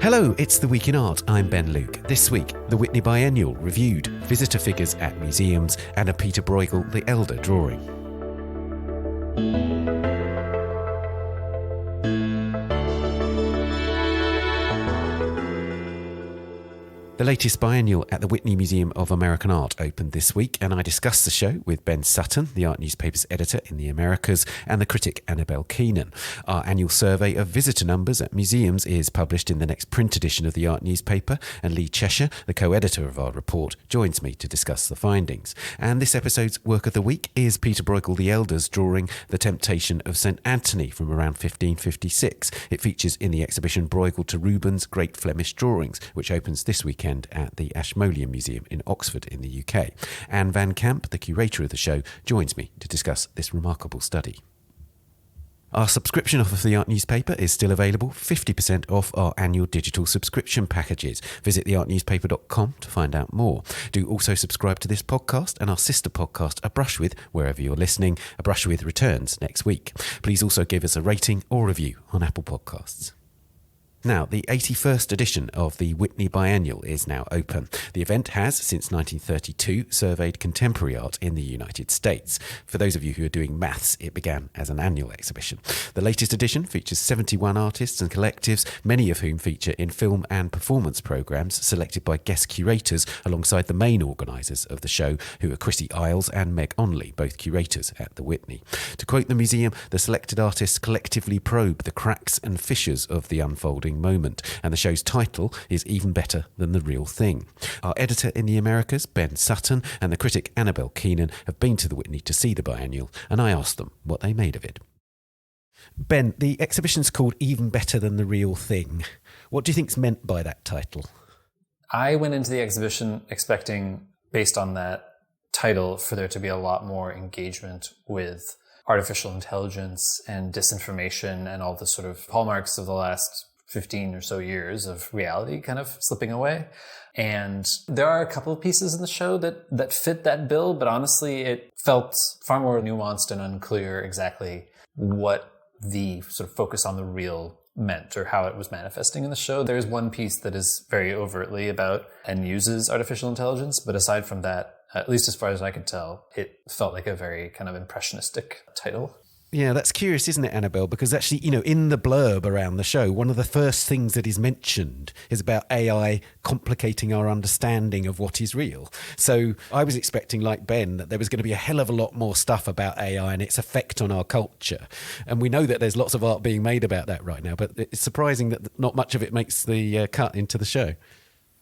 Hello, it's The Week in Art. I'm Ben Luke. This week, the Whitney Biennial reviewed, visitor figures at museums, and a Pieter Bruegel the Elder drawing. The latest biennial at the Whitney Museum of American Art opened this week, and I discussed the show with Ben Sutton, the art newspaper's editor in the Americas, and the critic Annabel Keenan. Our annual survey of visitor numbers at museums is published in the next print edition of the art newspaper, and Lee Cheshire, the co-editor of our report, joins me to discuss the findings. And this episode's work of the week is Pieter Bruegel the Elder's drawing The Temptation of St. Anthony from around 1556. It features in the exhibition Bruegel to Rubens' Great Flemish Drawings, which opens this weekend at the Ashmolean Museum in Oxford in the UK. Anne van Camp, the curator of the show, joins me to discuss this remarkable study. Our subscription offer for the art newspaper is still available, 50% off our annual digital subscription packages. Visit theartnewspaper.com to find out more. Do also subscribe to this podcast and our sister podcast, A Brush With, wherever you're listening. A Brush With returns next week. Please also give us a rating or review on Apple Podcasts. Now, the 81st edition of the Whitney Biennial is now open. The event has, since 1932, surveyed contemporary art in the United States. For those of you who are doing maths, it began as an annual exhibition. The latest edition features 71 artists and collectives, many of whom feature in film and performance programmes selected by guest curators alongside the main organisers of the show, who are Chrissy Isles and Meg Onley, both curators at the Whitney. To quote the museum, the selected artists collectively probe the cracks and fissures of the unfolding moment, and the show's title is Even Better Than the Real Thing. Our editor in the Americas, Ben Sutton, and the critic Annabel Keenan have been to the Whitney to see the biennial, and I asked them what they made of it. Ben, the exhibition's called Even Better Than the Real Thing. What do you think's meant by that title? I went into the exhibition expecting, based on that title, for there to be a lot more engagement with artificial intelligence and disinformation and all the sort of hallmarks of the last 15 or so years of reality kind of slipping away. And there are a couple of pieces in the show that fit that bill, but honestly, it felt far more nuanced and unclear exactly what the sort of focus on the real meant or how it was manifesting in the show. There's one piece that is very overtly about and uses artificial intelligence, but aside from that, at least as far as I could tell, it felt like a very kind of impressionistic title. Yeah, that's curious, isn't it, Annabel? Because actually, in the blurb around the show, one of the first things that is mentioned is about AI complicating our understanding of what is real. So I was expecting, like Ben, that there was going to be a hell of a lot more stuff about AI and its effect on our culture. And we know that there's lots of art being made about that right now, but it's surprising that not much of it makes the cut into the show.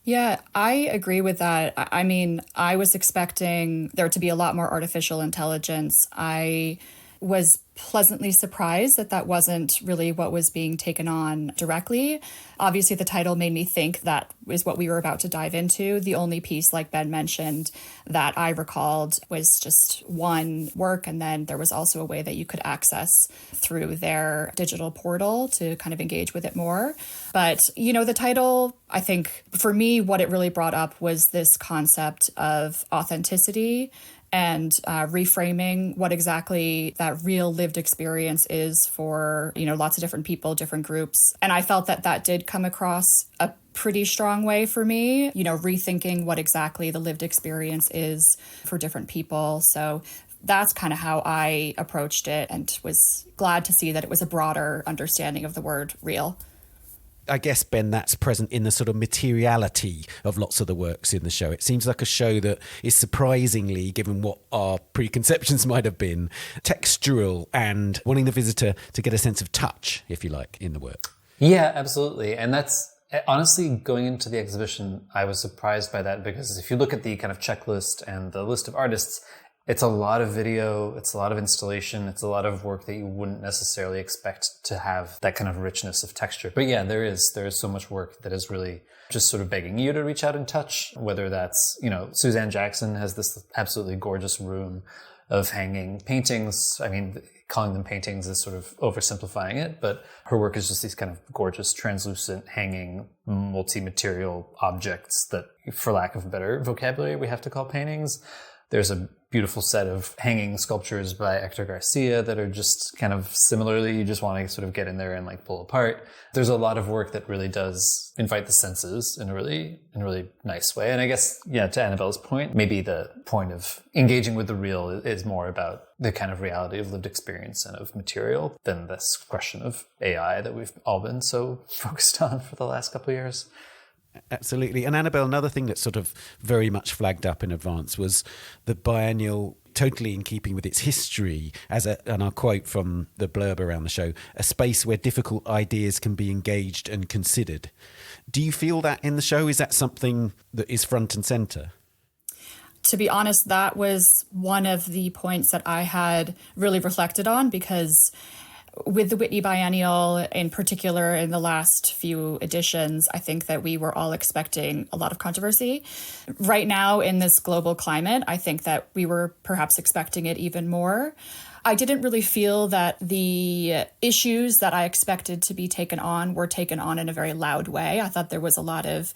Yeah, I agree with that. I mean, I was expecting there to be a lot more artificial intelligence. I was pleasantly surprised that wasn't really what was being taken on directly. Obviously, the title made me think that is what we were about to dive into. The only piece, like Ben mentioned, that I recalled was just one work, and then there was also a way that you could access through their digital portal to kind of engage with it more. But, the title, I think, for me, what it really brought up was this concept of authenticity and reframing what exactly that real lived experience is for, lots of different people, different groups. And I felt that did come across a pretty strong way for me, rethinking what exactly the lived experience is for different people. So that's kind of how I approached it, and was glad to see that it was a broader understanding of the word real. I guess, Ben, that's present in the sort of materiality of lots of the works in the show. It seems like a show that is surprisingly, given what our preconceptions might have been, textural and wanting the visitor to get a sense of touch, if you like, in the work. Yeah, absolutely. And that's honestly, going into the exhibition, I was surprised by that, because if you look at the kind of checklist and the list of artists, it's a lot of video, it's a lot of installation, it's a lot of work that you wouldn't necessarily expect to have that kind of richness of texture. But yeah, there is so much work that is really just sort of begging you to reach out and touch, whether that's, Suzanne Jackson has this absolutely gorgeous room of hanging paintings. I mean, calling them paintings is sort of oversimplifying it, but her work is just these kind of gorgeous, translucent, hanging, multi-material objects that, for lack of better vocabulary, we have to call paintings. There's a beautiful set of hanging sculptures by Hector Garcia that are just kind of similarly, you just want to sort of get in there and like pull apart. There's a lot of work that really does invite the senses in a really nice way. And I guess, yeah, to Annabelle's point, maybe the point of engaging with the real is more about the kind of reality of lived experience and of material than this question of AI that we've all been so focused on for the last couple of years. Absolutely. And Annabelle, another thing that sort of very much flagged up in advance was the biennial, totally in keeping with its history, and I'll quote from the blurb around the show, a space where difficult ideas can be engaged and considered. Do you feel that in the show? Is that something that is front and centre? To be honest, that was one of the points that I had really reflected on, because with the Whitney Biennial in particular, in the last few editions, I think that we were all expecting a lot of controversy. Right now, in this global climate, I think that we were perhaps expecting it even more. I didn't really feel that the issues that I expected to be taken on were taken on in a very loud way. I thought there was a lot of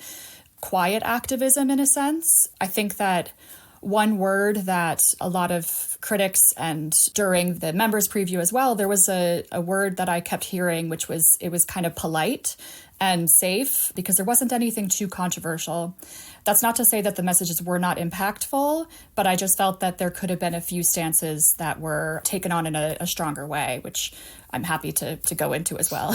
quiet activism in a sense. I think that one word that a lot of critics, and during the members preview as well, there was a word that I kept hearing, which was, it was kind of polite and safe, because there wasn't anything too controversial. That's not to say that the messages were not impactful, but I just felt that there could have been a few stances that were taken on in a stronger way, which I'm happy to go into as well.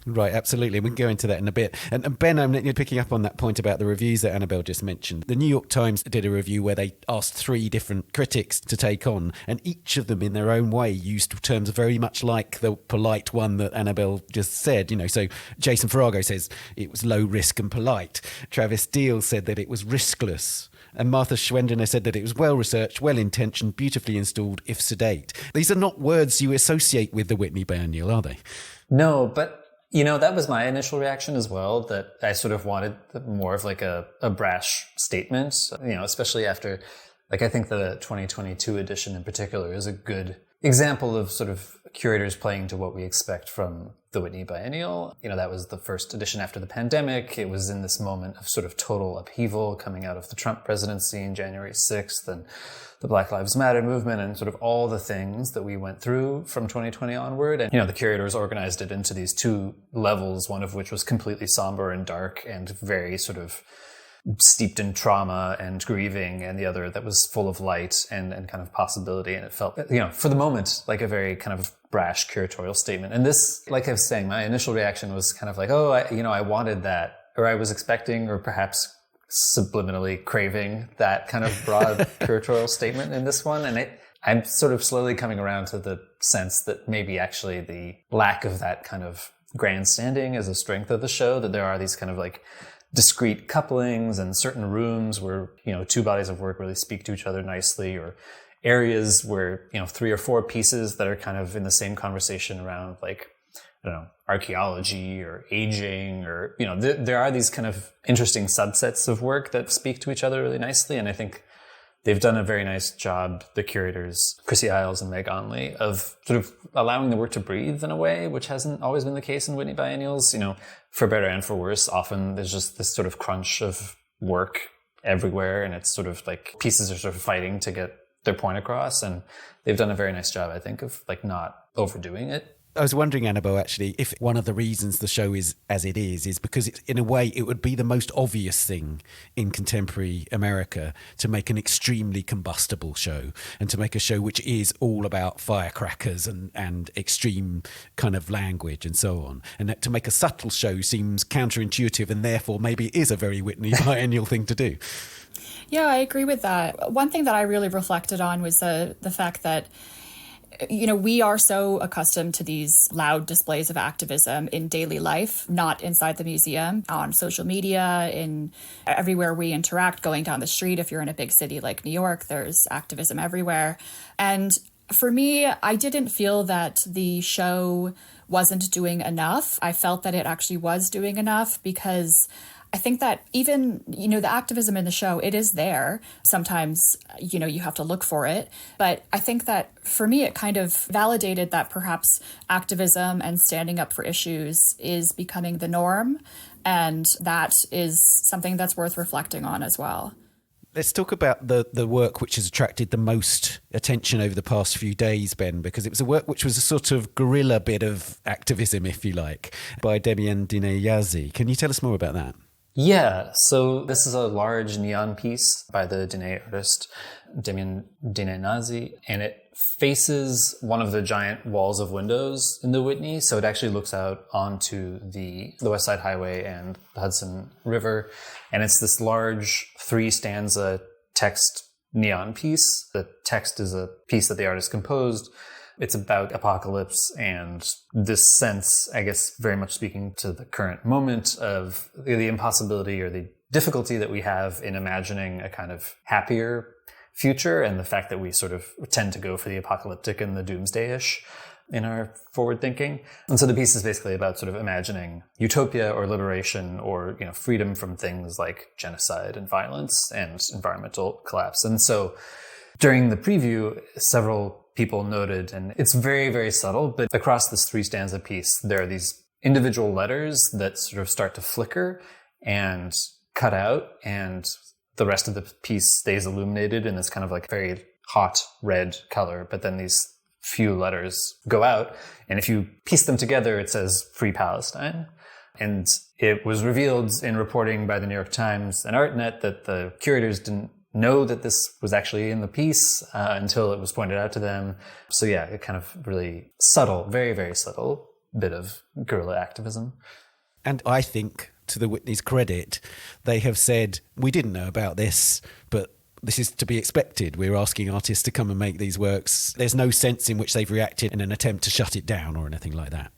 Right, absolutely. We can go into that in a bit. And Ben, you're picking up on that point about the reviews that Annabelle just mentioned. The New York Times did a review where they asked 3 different critics to take on, and each of them in their own way used terms very much like the polite one that Annabelle just said. You know, so Jason Farago says it was low risk and polite. Travis Deal said that it was riskless. And Martha Schwendener said that it was well-researched, well-intentioned, beautifully installed, if sedate. These are not words you associate with the Whitney Biennial, are they? No, but you know, that was my initial reaction as well, that I sort of wanted more of like a brash statement, you know, especially after, like, I think the 2022 edition in particular is a good example of sort of curators playing to what we expect from the Whitney Biennial. You know, that was the first edition after the pandemic. It was in this moment of sort of total upheaval coming out of the Trump presidency in January 6th and the Black Lives Matter movement and sort of all the things that we went through from 2020 onward. And, you know, the curators organized it into these 2 levels, one of which was completely somber and dark and very sort of steeped in trauma and grieving, and the other that was full of light and kind of possibility. And it felt, you know, for the moment, like a very kind of brash curatorial statement. And this, like I was saying, my initial reaction was kind of like, oh, I wanted that, or I was expecting, or perhaps subliminally craving that kind of broad curatorial statement in this one. And I'm sort of slowly coming around to the sense that maybe actually the lack of that kind of grandstanding is a strength of the show, that there are these kind of like discrete couplings and certain rooms where, you know, 2 bodies of work really speak to each other nicely, or areas where, you know, 3 or 4 pieces that are kind of in the same conversation around, like, I don't know, archaeology or aging, or, you know, there are these kind of interesting subsets of work that speak to each other really nicely. And I think they've done a very nice job, the curators, Chrissy Isles and Meg Onley, of sort of allowing the work to breathe in a way, which hasn't always been the case in Whitney Biennials. You know, for better and for worse, often there's just this sort of crunch of work everywhere, and it's sort of like pieces are sort of fighting to get their point across. And they've done a very nice job, I think, of like not overdoing it. I was wondering, Annabelle, actually, if one of the reasons the show is as it is because it's, in a way, it would be the most obvious thing in contemporary America to make an extremely combustible show, and to make a show which is all about firecrackers and extreme kind of language and so on. And that to make a subtle show seems counterintuitive, and therefore maybe it is a very Whitney Biennial thing to do. Yeah, I agree with that. One thing that I really reflected on was the fact that, you know, we are so accustomed to these loud displays of activism in daily life, not inside the museum, on social media, in everywhere we interact, going down the street. If you're in a big city like New York, there's activism everywhere. And for me, I didn't feel that the show wasn't doing enough. I felt that it actually was doing enough, because I think that even, you know, the activism in the show, it is there. Sometimes, you know, you have to look for it. But I think that for me, it kind of validated that perhaps activism and standing up for issues is becoming the norm. And that is something that's worth reflecting on as well. Let's talk about the work which has attracted the most attention over the past few days, Ben, because it was a work which was a sort of guerrilla bit of activism, if you like, by Demian Dine. Can you tell us more about that? Yeah, so this is a large neon piece by the Diné artist Demian Dine, and it faces one of the giant walls of windows in the Whitney, so it actually looks out onto the West Side Highway and the Hudson River, and it's this large 3-stanza text neon piece. The text is a piece that the artist composed. It's about apocalypse and this sense, I guess, very much speaking to the current moment of the impossibility or the difficulty that we have in imagining a kind of happier future, and the fact that we sort of tend to go for the apocalyptic and the doomsday-ish in our forward thinking. And so the piece is basically about sort of imagining utopia or liberation or, freedom from things like genocide and violence and environmental collapse. And so during the preview, several people noted, and it's very, very subtle, but across this 3-stanza piece, there are these individual letters that sort of start to flicker and cut out, and the rest of the piece stays illuminated in this kind of like very hot red color, but then these few letters go out, and if you piece them together, it says Free Palestine. And it was revealed in reporting by the New York Times and ArtNet that the curators didn't know that this was actually in the piece until it was pointed out to them. So yeah, it kind of really subtle, very, very subtle bit of guerrilla activism. And I think, to the Whitney's credit, they have said, we didn't know about this, but this is to be expected. We're asking artists to come and make these works. There's no sense in which they've reacted in an attempt to shut it down or anything like that.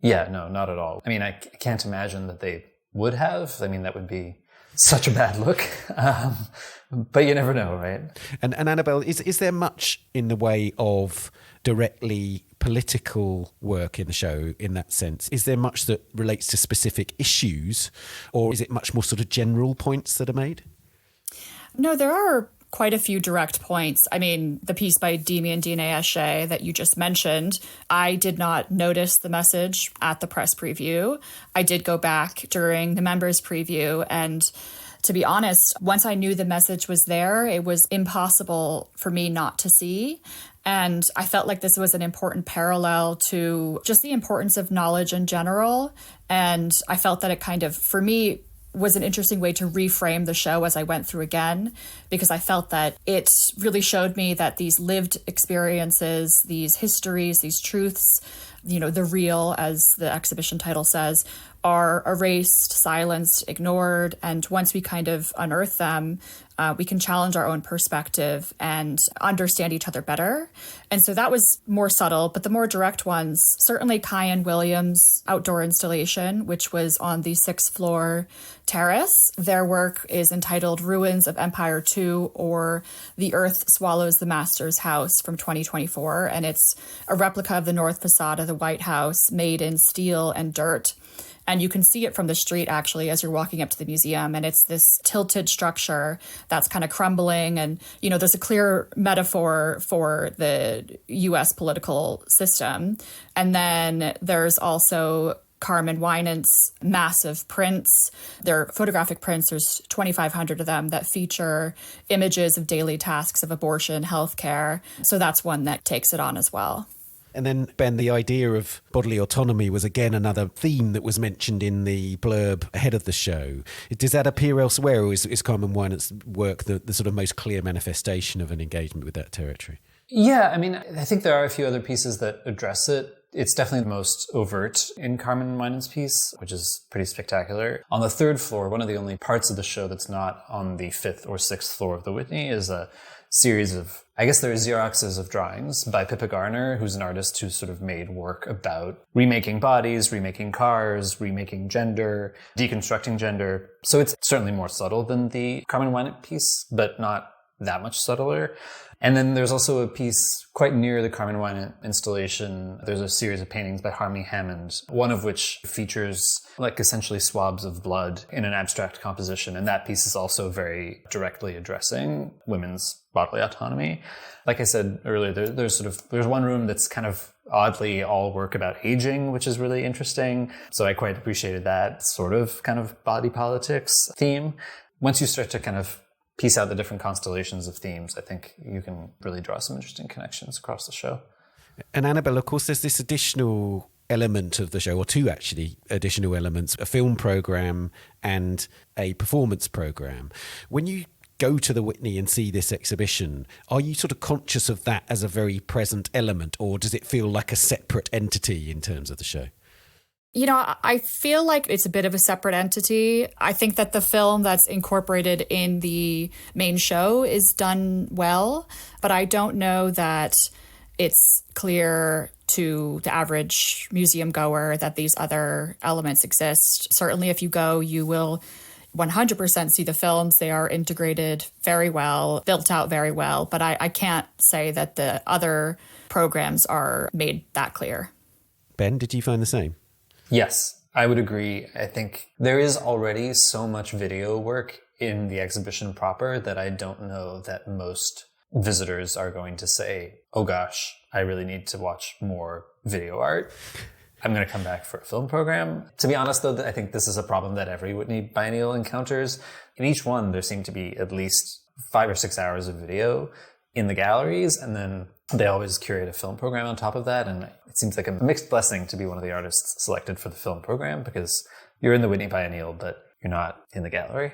Yeah, no, not at all. I mean, I can't imagine that they would have. I mean, that would be such a bad look. But you never know, right? And Annabel, is there much in the way of directly political work in the show in that sense? Is there much that relates to specific issues, or is it much more sort of general points that are made? No, there are quite a few direct points. I mean, the piece by Demian Dine that you just mentioned, I did not notice the message at the press preview. I did go back during the members preview, and to be honest, once I knew the message was there, it was impossible for me not to see. And I felt like this was an important parallel to just the importance of knowledge in general. And I felt that it kind of, for me, was an interesting way to reframe the show as I went through again, because I felt that it really showed me that these lived experiences, these histories, these truths, the real, as the exhibition title says, are erased, silenced, ignored. And once we kind of unearth them, we can challenge our own perspective and understand each other better. And so that was more subtle, but the more direct ones, certainly Kyan Williams' outdoor installation, which was on the 6th floor terrace. Their work is entitled Ruins of Empire II, or The Earth Swallows the Master's House, from 2024. And it's a replica of the north facade of the White House made in steel and dirt. And you can see it from the street, actually, as you're walking up to the museum. And it's this tilted structure that's kind of crumbling. And, there's a clear metaphor for the U.S. political system. And then there's also Carmen Winant's massive prints. They're photographic prints. There's 2,500 of them that feature images of daily tasks of abortion, healthcare. So that's one that takes it on as well. And then, Ben, the idea of bodily autonomy was again another theme that was mentioned in the blurb ahead of the show. Does that appear elsewhere, or is Carmen Winant's work the sort of most clear manifestation of an engagement with that territory? Yeah, I mean, I think there are a few other pieces that address it. It's definitely the most overt in Carmen Winant's piece, which is pretty spectacular. On the 3rd floor, one of the only parts of the show that's not on the 5th or 6th floor of the Whitney is a series of, I guess there are Xeroxes of drawings by Pippa Garner, who's an artist who sort of made work about remaking bodies, remaking cars, remaking gender, deconstructing gender. So it's certainly more subtle than the Carmen Winant piece, but not that much subtler. And then there's also a piece quite near the Carmen Winant installation. There's a series of paintings by Harmony Hammond, one of which features like essentially swabs of blood in an abstract composition. And that piece is also very directly addressing women's bodily autonomy. Like I said earlier, there's one room that's kind of oddly all work about aging, which is really interesting. So I quite appreciated that sort of kind of body politics theme. Once you start to kind of piece out the different constellations of themes, I think you can really draw some interesting connections across the show. And Annabel, of course, there's this additional element of the show, or two actually additional elements, a film program and a performance program. When you go to the Whitney and see this exhibition, are you sort of conscious of that as a very present element, or does it feel like a separate entity in terms of the show? You know, I feel like it's a bit of a separate entity. I think that the film that's incorporated in the main show is done well, but I don't know that it's clear to the average museum goer that these other elements exist. Certainly, if you go, you will 100% see the films. They are integrated very well, built out very well, but I can't say that the other programs are made that clear. Ben, did you find the same? Yes, I would agree. I think there is already so much video work in the exhibition proper that I don't know that most visitors are going to say, oh gosh, I really need to watch more video art. I'm going to come back for a film program. To be honest, though, I think this is a problem that every Whitney Biennial encounters. In each one, there seem to be at least 5 or 6 hours of video in the galleries, and then they always curate a film program on top of that. And it seems like a mixed blessing to be one of the artists selected for the film program, because you're in the Whitney Biennial, but you're not in the gallery.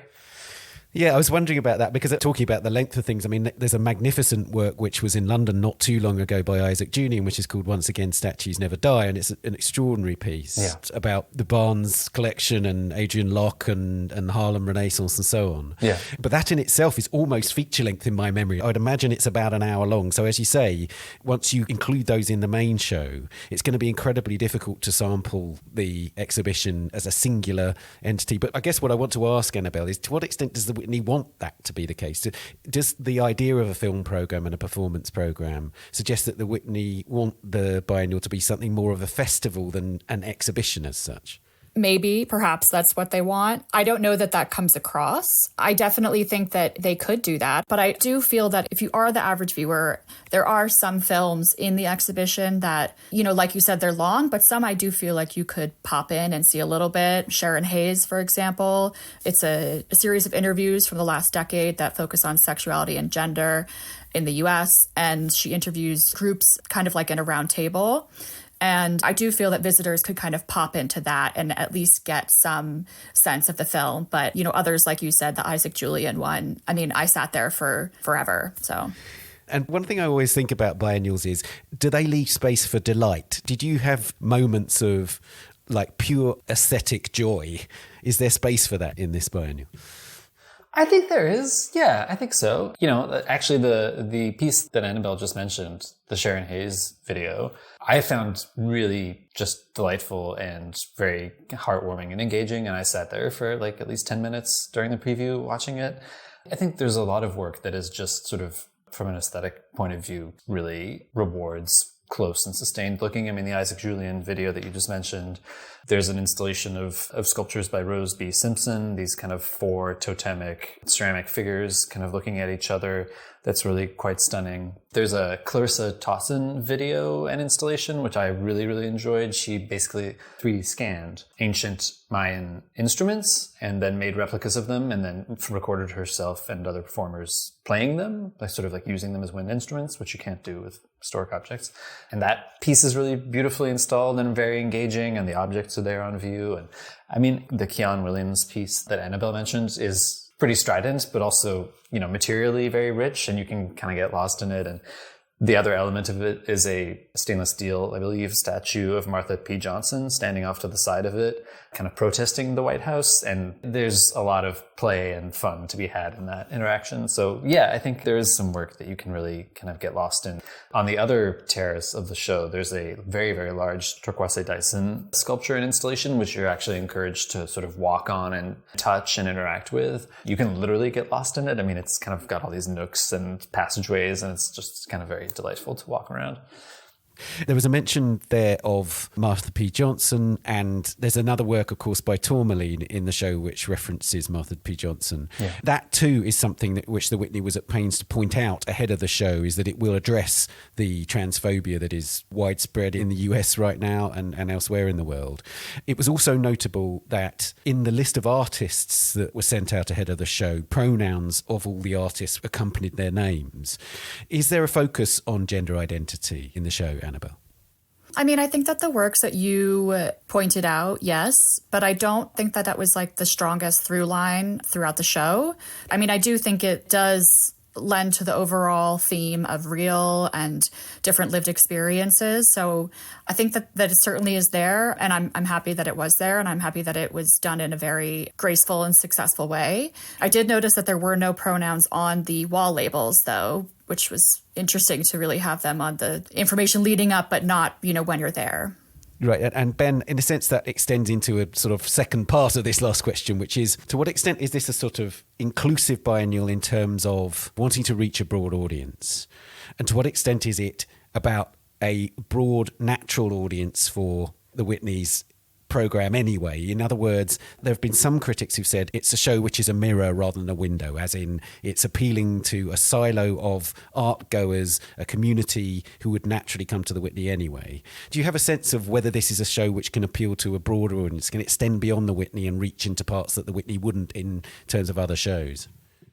Yeah, I was wondering about that because talking about the length of things, I mean, there's a magnificent work which was in London not too long ago by Isaac Julian, which is called Once Again, Statues Never Die. And it's an extraordinary piece about the Barnes collection and Adrian Locke and Harlem Renaissance and so on. Yeah. But that in itself is almost feature length in my memory. I'd imagine it's about an hour long. So as you say, once you include those in the main show, it's going to be incredibly difficult to sample the exhibition as a singular entity. But I guess what I want to ask, Annabel, is to what extent does the Whitney want that to be the case? Does the idea of a film program and a performance program suggest that the Whitney want the biennial to be something more of a festival than an exhibition as such? Maybe, perhaps that's what they want. I don't know that that comes across. I definitely think that they could do that. But I do feel that if you are the average viewer, there are some films in the exhibition that, you know, like you said, they're long, but some I do feel like you could pop in and see a little bit. Sharon Hayes, for example, it's a series of interviews from the last decade that focus on sexuality and gender in the US. And she interviews groups kind of like in a round table. And I do feel that visitors could kind of pop into that and at least get some sense of the film. But, you know, others, like you said, the Isaac Julian one, I mean, I sat there for forever. So. And one thing I always think about biennials is, do they leave space for delight? Did you have moments of like pure aesthetic joy? Is there space for that in this biennial? I think there is. Yeah, I think so. You know, actually the piece that Annabel just mentioned, the Sharon Hayes video, I found really just delightful and very heartwarming and engaging. And I sat there for like at least 10 minutes during the preview watching it. I think there's a lot of work that is just sort of, from an aesthetic point of view, really rewards close and sustained looking. I mean, the Isaac Julian video that you just mentioned, there's an installation of sculptures by Rose B. Simpson, these kind of 4 totemic ceramic figures kind of looking at each other. That's really quite stunning. There's a Clarissa Towson video and installation, which I really, really enjoyed. She basically 3D scanned ancient Mayan instruments and then made replicas of them and then recorded herself and other performers playing them, like sort of like using them as wind instruments, which you can't do with historic objects. And that piece is really beautifully installed and very engaging, and the objects are there on view. And I mean, the Keon Williams piece that Annabel mentioned is pretty strident, but also, you know, materially very rich, and you can kind of get lost in it. And the other element of it is a stainless steel, I believe, statue of Martha P. Johnson standing off to the side of it, kind of protesting the White House. And there's a lot of play and fun to be had in that interaction. So yeah, I think there is some work that you can really kind of get lost in. On the other terrace of the show, there's a very, very large turquoise Dyson sculpture and installation, which you're actually encouraged to sort of walk on and touch and interact with. You can literally get lost in it. I mean, it's kind of got all these nooks and passageways, and it's just kind of very delightful to walk around. There was a mention there of Martha P. Johnson, and there's another work, of course, by Tourmaline in the show which references Martha P. Johnson. Yeah. That too is something which the Whitney was at pains to point out ahead of the show, is that it will address the transphobia that is widespread in the US right now and elsewhere in the world. It was also notable that in the list of artists that were sent out ahead of the show, pronouns of all the artists accompanied their names. Is there a focus on gender identity in the show, Annabel? I mean, I think that the works that you pointed out, yes, but I don't think that that was like the strongest through line throughout the show. I mean, I do think it does lend to the overall theme of real and different lived experiences. So I think that it certainly is there, and I'm happy that it was there, and I'm happy that it was done in a very graceful and successful way. I did notice that there were no pronouns on the wall labels, though, which was interesting to really have them on the information leading up, but not, when you're there. Right. And Ben, in a sense, that extends into a sort of second part of this last question, which is, to what extent is this a sort of inclusive biennial in terms of wanting to reach a broad audience? And to what extent is it about a broad natural audience for the Whitney's programme anyway? In other words, there have been some critics who've said it's a show which is a mirror rather than a window, as in it's appealing to a silo of art goers, a community who would naturally come to the Whitney anyway. Do you have a sense of whether this is a show which can appeal to a broader audience, can extend beyond the Whitney and reach into parts that the Whitney wouldn't in terms of other shows?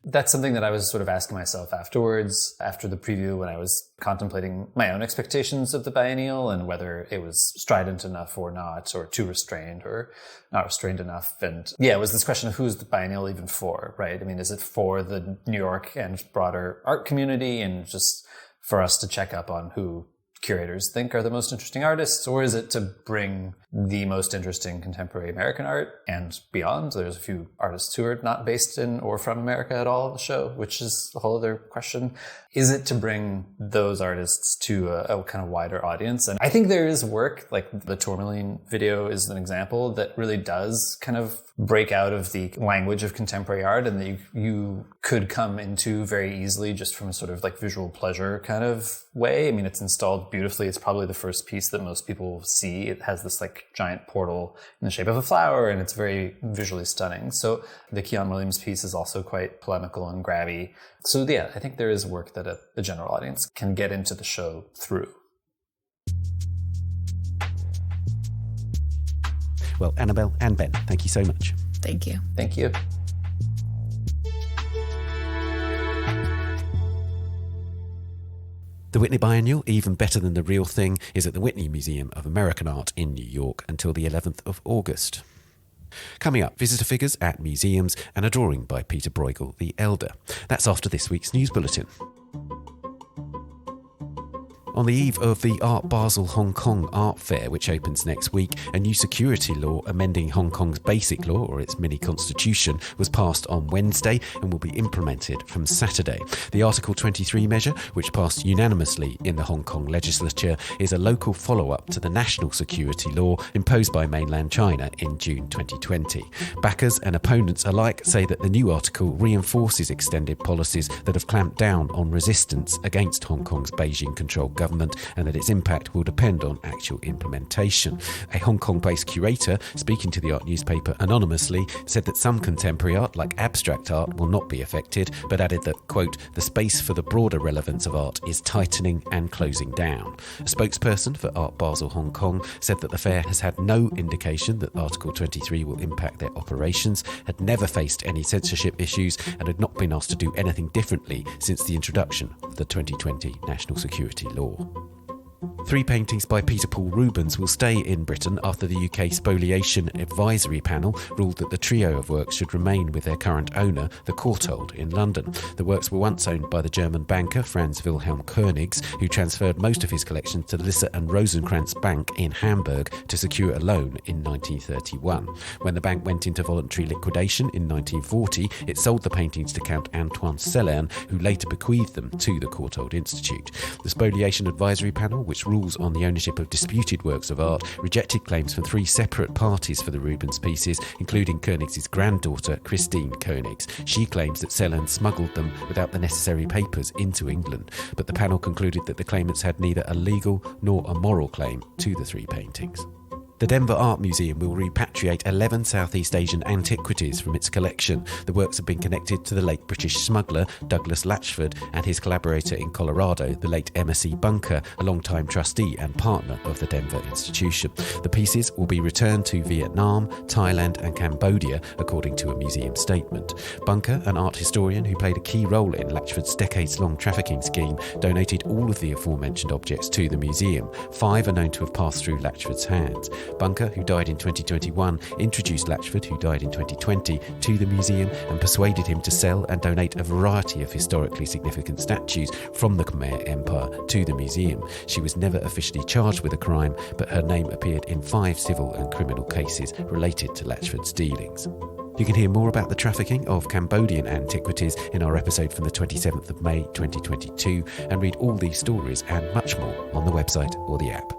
That's something that I was sort of asking myself afterwards, after the preview, when I was contemplating my own expectations of the biennial and whether it was strident enough or not, or too restrained or not restrained enough. And yeah, it was this question of who's the biennial even for, right? I mean, is it for the New York and broader art community and just for us to check up on who curators think are the most interesting artists, or is it to bring the most interesting contemporary American art and beyond? There's a few artists who are not based in or from America at all in the show, which is a whole other question. Is it to bring those artists to a kind of wider audience? And I think there is work, like the Tourmaline video is an example, that really does kind of break out of the language of contemporary art, and that you could come into very easily just from a sort of like visual pleasure kind of way. I mean, it's installed beautifully. It's probably the first piece that most people see. It has this like giant portal in the shape of a flower, and it's very visually stunning. So the Keon Williams piece is also quite polemical and grabby. So yeah, I think there is work that a general audience can get into the show through. Well, Annabel and Ben, thank you so much. Thank you. Thank you. The Whitney Biennial, even better than the real thing, is at the Whitney Museum of American Art in New York until the 11th of August. Coming up, visitor figures at museums and a drawing by Pieter Bruegel the Elder. That's after this week's news bulletin. On the eve of the Art Basel Hong Kong Art Fair, which opens next week, a new security law amending Hong Kong's basic law, or its mini-constitution, was passed on Wednesday and will be implemented from Saturday. The Article 23 measure, which passed unanimously in the Hong Kong legislature, is a local follow-up to the national security law imposed by mainland China in June 2020. Backers and opponents alike say that the new article reinforces extended policies that have clamped down on resistance against Hong Kong's Beijing-controlled government, and that its impact will depend on actual implementation. A Hong Kong-based curator, speaking to the art newspaper anonymously, said that some contemporary art, like abstract art, will not be affected, but added that, quote, the space for the broader relevance of art is tightening and closing down. A spokesperson for Art Basel Hong Kong said that the fair has had no indication that Article 23 will impact their operations, had never faced any censorship issues, and had not been asked to do anything differently since the introduction of the 2020 National Security Law. 3 paintings by Peter Paul Rubens will stay in Britain after the UK Spoliation Advisory Panel ruled that the trio of works should remain with their current owner, the Courtauld in London. The works were once owned by the German banker Franz Wilhelm Königs, who transferred most of his collection to the Lisse and Rosenkrantz Bank in Hamburg to secure a loan in 1931. When the bank went into voluntary liquidation in 1940, it sold the paintings to Count Antoine Cellern, who later bequeathed them to the Courtauld Institute. The Spoliation Advisory Panel which rules on the ownership of disputed works of art, rejected claims from 3 separate parties for the Rubens pieces, including Koenig's granddaughter, Christine Koenigs. She claims that Celan smuggled them without the necessary papers into England, but the panel concluded that the claimants had neither a legal nor a moral claim to the 3 paintings. The Denver Art Museum will repatriate 11 Southeast Asian antiquities from its collection. The works have been connected to the late British smuggler Douglas Latchford and his collaborator in Colorado, the late Emma C. Bunker, a long-time trustee and partner of the Denver institution. The pieces will be returned to Vietnam, Thailand and Cambodia, according to a museum statement. Bunker, an art historian who played a key role in Latchford's decades-long trafficking scheme, donated all of the aforementioned objects to the museum. 5 are known to have passed through Latchford's hands. Bunker, who died in 2021, introduced Latchford, who died in 2020, to the museum and persuaded him to sell and donate a variety of historically significant statues from the Khmer Empire to the museum. She was never officially charged with a crime, but her name appeared in 5 civil and criminal cases related to Latchford's dealings. You can hear more about the trafficking of Cambodian antiquities in our episode from the 27th of May 2022 and read all these stories and much more on the website or the app.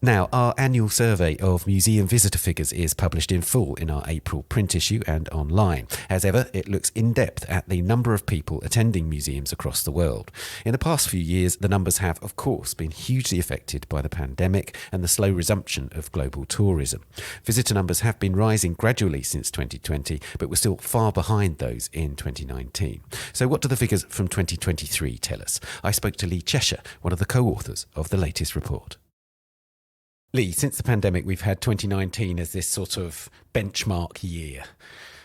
Now, our annual survey of museum visitor figures is published in full in our April print issue and online. As ever, it looks in depth at the number of people attending museums across the world. In the past few years, the numbers have, of course, been hugely affected by the pandemic and the slow resumption of global tourism. Visitor numbers have been rising gradually since 2020, but we're still far behind those in 2019. So what do the figures from 2023 tell us? I spoke to Lee Cheshire, one of the co-authors of the latest report. Lee, since the pandemic, we've had 2019 as this sort of benchmark year.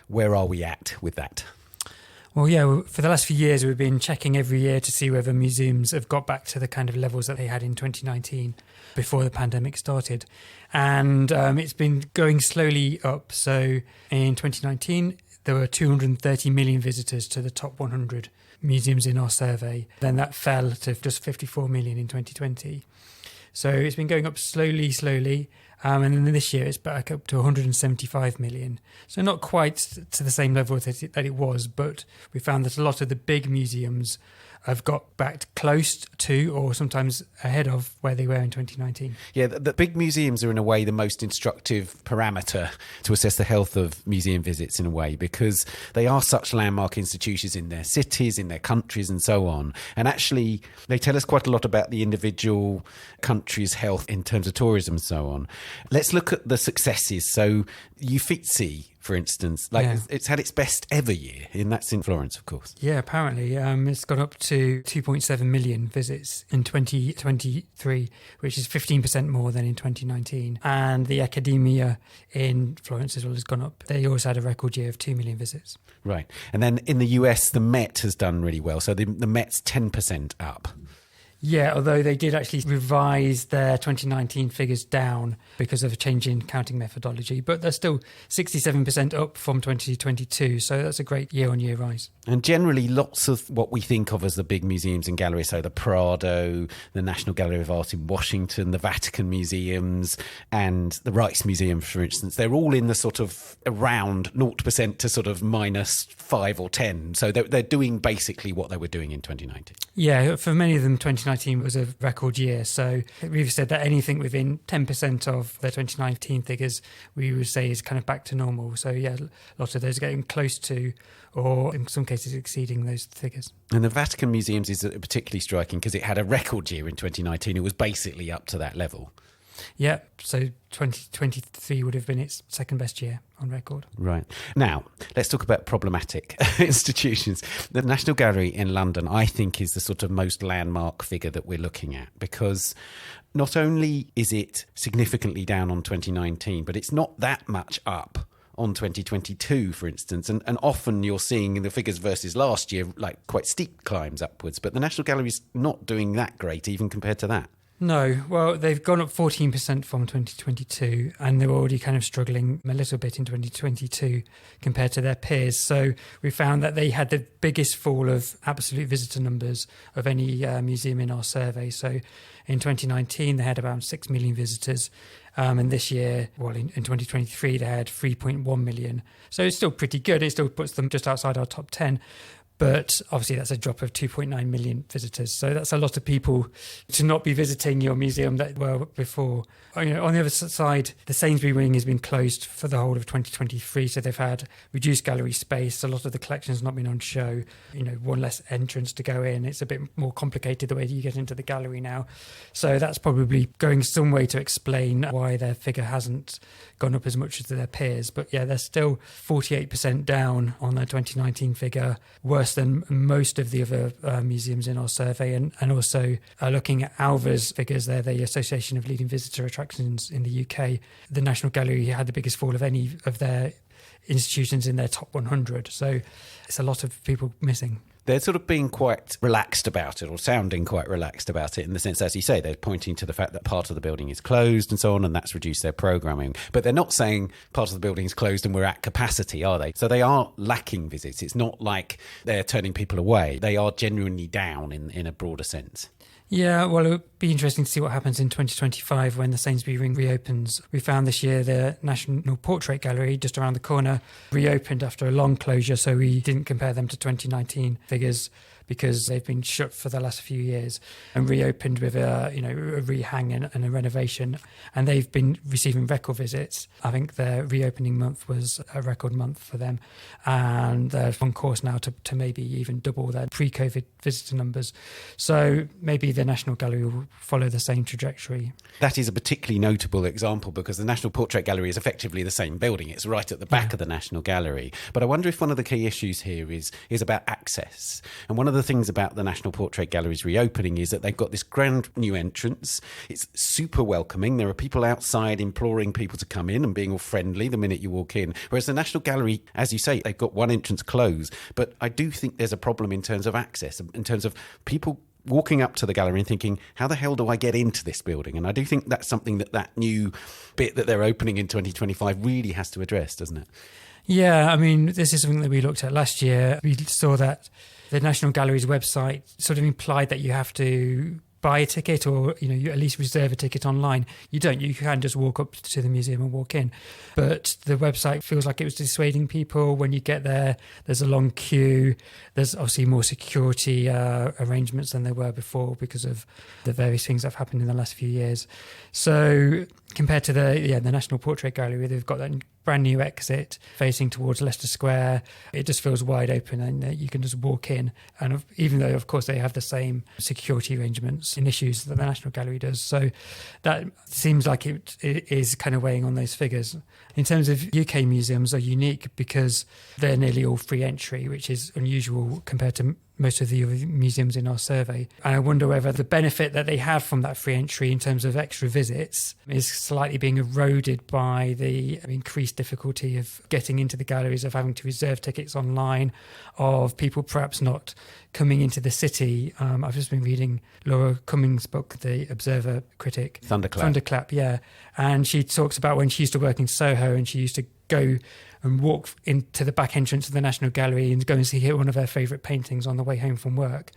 Where are we at with that? Well, yeah, for the last few years, we've been checking every year to see whether museums have got back to the kind of levels that they had in 2019 before the pandemic started. And it's been going slowly up. So in 2019, there were 230 million visitors to the top 100 museums in our survey. Then that fell to just 54 million in 2020. So it's been going up slowly, and then this year it's back up to 175 million. So not quite to the same level that it was, but we found that a lot of the big museums have got back close to or sometimes ahead of where they were in 2019. Yeah, the big museums are in a way the most instructive parameter to assess the health of museum visits in a way, because they are such landmark institutions in their cities, in their countries and so on. And actually they tell us quite a lot about the individual country's health in terms of tourism and so on. Let's look at the successes. So Uffizi, for instance, It's had its best ever year, and that's in Florence, of course. Yeah, apparently. It's gone up to 2.7 million visits in 2023, which is 15% more than in 2019. And the Accademia in Florence as well has gone up. They also had a record year of 2 million visits. Right. And then in the US, the Met has done really well. So the Met's 10% up. Yeah, although they did actually revise their 2019 figures down because of a change in counting methodology, but they're still 67% up from 2022, so that's a great year-on-year rise. And generally, lots of what we think of as the big museums and galleries, so the Prado, the National Gallery of Art in Washington, the Vatican museums, and the Rijksmuseum, for instance, they're all in the sort of around 0% to sort of minus 5 or 10. So they're doing basically what they were doing in 2019. Yeah, for many of them, 2019 was a record year. So we've said that anything within 10% of their 2019 figures, we would say is kind of back to normal. So yeah, a lot of those are getting close to, or in some cases exceeding those figures. And the Vatican Museums is particularly striking because it had a record year in 2019. It was basically up to that level. Yeah, so 2023 would have been its second best year on record. Right. Now, let's talk about problematic institutions. The National Gallery in London, I think, is the sort of most landmark figure that we're looking at, because not only is it significantly down on 2019, but it's not that much up on 2022, for instance. And often you're seeing in the figures versus last year, like quite steep climbs upwards. But the National Gallery's not doing that great, even compared to that. No, well, they've gone up 14% from 2022, and they're already kind of struggling a little bit in 2022 compared to their peers. So we found that they had the biggest fall of absolute visitor numbers of any museum in our survey. So in 2019, they had about 6 million visitors. And this year, well, in 2023, they had 3.1 million. So it's still pretty good. It still puts them just outside our top 10. But obviously that's a drop of 2.9 million visitors. So that's a lot of people to not be visiting your museum that were before. You know, on the other side, the Sainsbury wing has been closed for the whole of 2023. So they've had reduced gallery space. A lot of the collection's not been on show. You know, one less entrance to go in. It's a bit more complicated the way that you get into the gallery now. So that's probably going some way to explain why their figure hasn't gone up as much as their peers. But yeah, they're still 48% down on their 2019 figure, worse than most of the other museums in our survey. And also looking at Alva's figures, they're the Association of Leading Visitor Attractions in the UK. The National Gallery had the biggest fall of any of their institutions in their top 100. So it's a lot of people missing. They're sort of being quite relaxed about it, or sounding quite relaxed about it, in the sense, as you say, they're pointing to the fact that part of the building is closed and so on, and that's reduced their programming. But they're not saying part of the building is closed and we're at capacity, are they? So they are lacking visits. It's not like they're turning people away. They are genuinely down in a broader sense. Yeah, well, it would be interesting to see what happens in 2025 when the Sainsbury Ring reopens. We found this year the National Portrait Gallery just around the corner reopened after a long closure, so we didn't compare them to 2019 figures because they've been shut for the last few years, and reopened with a rehang and a renovation, and they've been receiving record visits. I think their reopening month was a record month for them, and they're on course now to maybe even double their pre-COVID visitor numbers. So maybe the National Gallery will follow the same trajectory. That is a particularly notable example because the National Portrait Gallery is effectively the same building. It's right at the back of the National Gallery. But I wonder if one of the key issues here is about access. And one of the things about the National Portrait Gallery's reopening is that they've got this grand new entrance. It's super welcoming. There are people outside imploring people to come in and being all friendly the minute you walk in. Whereas the National Gallery, as you say, they've got one entrance closed. But I do think there's a problem in terms of access, in terms of people walking up to the gallery and thinking, how the hell do I get into this building? And I do think that's something that new bit that they're opening in 2025 really has to address, doesn't it? Yeah, I mean, this is something that we looked at last year. We saw that the National Gallery's website sort of implied that you have to buy a ticket, or you at least reserve a ticket online. You don't. You can just walk up to the museum and walk in. But the website feels like it was dissuading people. When you get there, there's a long queue. There's obviously more security arrangements than there were before because of the various things that have happened in the last few years. So compared to the National Portrait Gallery, they've got that brand new exit facing towards Leicester Square. It just feels wide open and you can just walk in. And even though, of course, they have the same security arrangements and issues that the National Gallery does. So that seems like it is kind of weighing on those figures. In terms of UK museums are unique because they're nearly all free entry, which is unusual compared to most of the other museums in our survey. And I wonder whether the benefit that they have from that free entry in terms of extra visits is slightly being eroded by the increased difficulty of getting into the galleries, of having to reserve tickets online, of people perhaps not coming into the city. I've just been reading Laura Cummings' book, The Observer critic. Thunderclap, yeah. And she talks about when she used to work in Soho and she used to go and walk into the back entrance of the National Gallery and go and see one of her favourite paintings on the way home from work.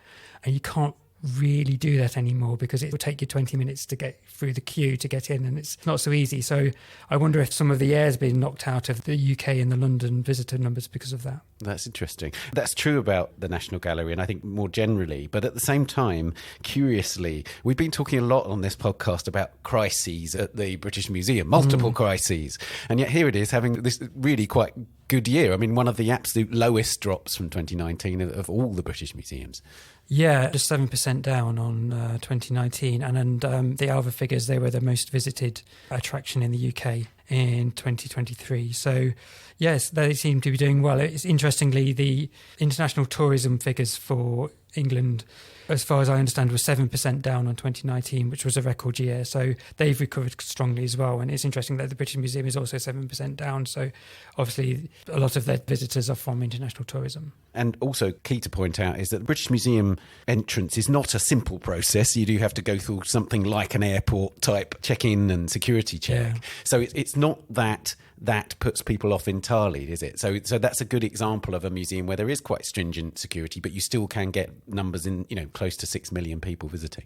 And you can't really do that anymore because it will take you 20 minutes to get through the queue to get in, and it's not so easy. So I wonder if some of the air's been knocked out of the UK and the London visitor numbers because of that. That's interesting. That's true about the National Gallery, and I think more generally. But at the same time, curiously, we've been talking a lot on this podcast about crises at the British Museum, multiple crises. And yet here it is having this really quite good year. I mean, one of the absolute lowest drops from 2019 of all the British museums. Yeah, just 7% down on 2019. And the Alva figures, they were the most visited attraction in the UK in 2023. So, yes, they seem to be doing well. It's interestingly, the international tourism figures for England, as far as I understand, was 7% down on 2019, which was a record year. So they've recovered strongly as well. And it's interesting that the British Museum is also 7% down. So obviously a lot of their visitors are from international tourism. And also key to point out is that the British Museum entrance is not a simple process. You do have to go through something like an airport type check-in and security check. Yeah. So it's not that that puts people off entirely, is it? So that's a good example of a museum where there is quite stringent security, but you still can get numbers in, close to 6 million people visiting.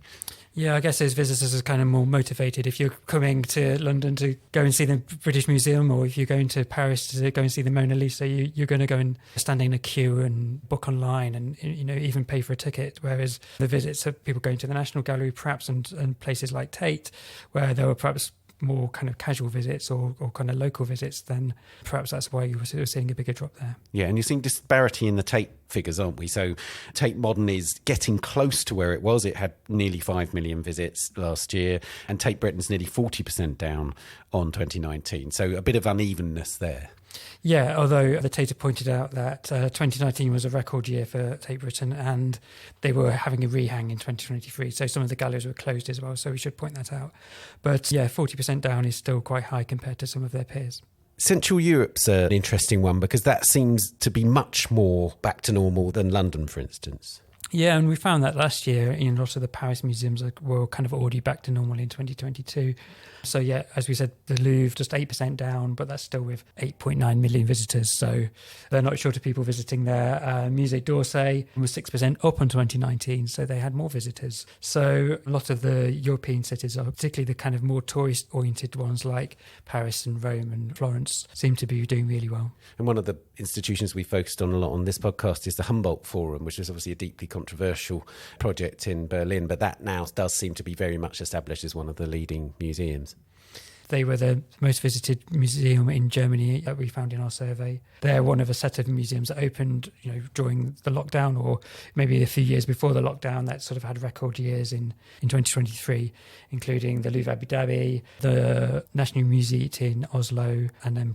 Yeah, I guess those visitors are kind of more motivated. If you're coming to London to go and see the British Museum, or if you're going to Paris to go and see the Mona Lisa, you're going to go and stand in a queue and book online and even pay for a ticket. Whereas the visits of people going to the National Gallery perhaps and places like Tate, where there were perhaps more kind of casual visits or kind of local visits, then perhaps that's why you were sort of seeing a bigger drop there. Yeah, and you're seeing disparity in the Tate figures, aren't we? So Tate Modern is getting close to where it was. It had nearly 5 million visits last year, and Tate Britain's nearly 40% down on 2019. So a bit of unevenness there. Yeah, although the Tate pointed out that 2019 was a record year for Tate Britain and they were having a rehang in 2023. So some of the galleries were closed as well. So we should point that out. But yeah, 40% down is still quite high compared to some of their peers. Central Europe's an interesting one because that seems to be much more back to normal than London, for instance. Yeah, and we found that last year in a lot of the Paris museums were kind of already back to normal in 2022. So yeah, as we said, the Louvre just 8% down, but that's still with 8.9 million visitors. So they're not short of people visiting there. Musée d'Orsay was 6% up on 2019, so they had more visitors. So a lot of the European cities, particularly the kind of more tourist-oriented ones like Paris and Rome and Florence, seem to be doing really well. And one of the institutions we focused on a lot on this podcast is the Humboldt Forum, which is obviously a deeply controversial project in Berlin, but that now does seem to be very much established as one of the leading museums. They were the most visited museum in Germany that we found in our survey. They're one of a set of museums that opened, during the lockdown or maybe a few years before the lockdown that sort of had record years in 2023, including the Louvre Abu Dhabi, the National Museum in Oslo, and M+.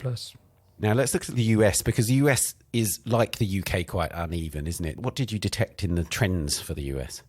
Now, let's look at the US, because the US is, like the UK, quite uneven, isn't it? What did you detect in the trends for the US?